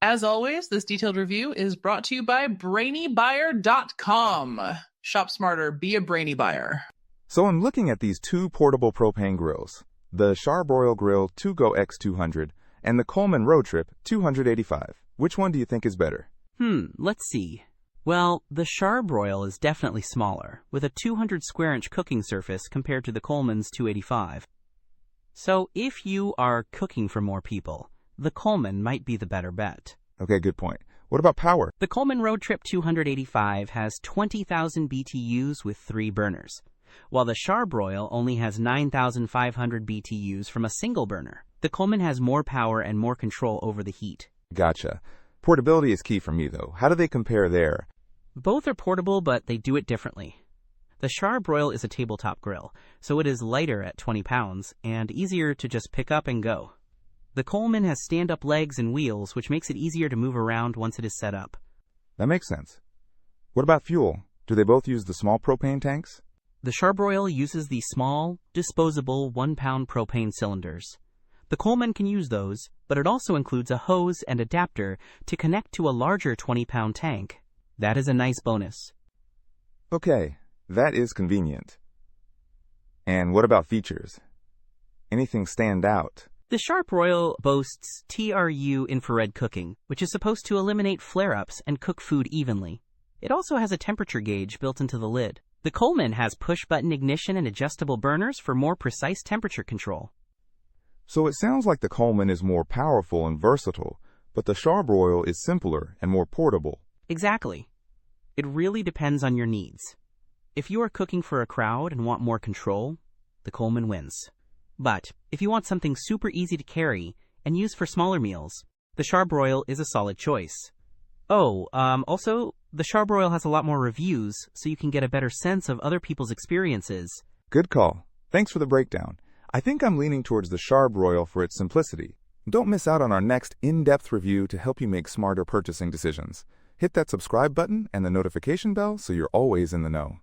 As always, this detailed review is brought to you by BrainyBuyer.com. Shop smarter, be a brainy buyer. So I'm looking at these two portable propane grills, the Charbroil Grill2Go X200 and the Coleman RoadTrip 285. Which one do you think is better? Let's see. Well, the Charbroil is definitely smaller, with a 200 square inch cooking surface compared to the Coleman's 285. So if you are cooking for more people, the Coleman might be the better bet. Okay, good point. What about power? The Coleman RoadTrip 285 has 20,000 BTUs with 3 burners, while the Charbroil only has 9,500 BTUs from a single burner. The Coleman has more power and more control over the heat. Gotcha. Portability is key for me, though. How do they compare there? Both are portable, but they do it differently. The Charbroil is a tabletop grill, so it is lighter at 20 pounds and easier to just pick up and go. The Coleman has stand-up legs and wheels, which makes it easier to move around once it is set up. That makes sense. What about fuel? Do they both use the small propane tanks? The Charbroil uses the small, disposable 1-pound propane cylinders. The Coleman can use those, but it also includes a hose and adapter to connect to a larger 20-pound tank. That is a nice bonus. Okay, that is convenient. And what about features? Anything stand out? The Charbroil boasts TRU-Infrared cooking, which is supposed to eliminate flare-ups and cook food evenly. It also has a temperature gauge built into the lid. The Coleman has push-button ignition and adjustable burners for more precise temperature control. So it sounds like the Coleman is more powerful and versatile, but the Charbroil is simpler and more portable. Exactly. It really depends on your needs. If you are cooking for a crowd and want more control, the Coleman wins. But if you want something super easy to carry and use for smaller meals, the Charbroil is a solid choice. Also, the Charbroil has a lot more reviews, so you can get a better sense of other people's experiences. Good call. Thanks for the breakdown. I think I'm leaning towards the Charbroil for its simplicity. Don't miss out on our next in-depth review to help you make smarter purchasing decisions. Hit that subscribe button and the notification bell so you're always in the know.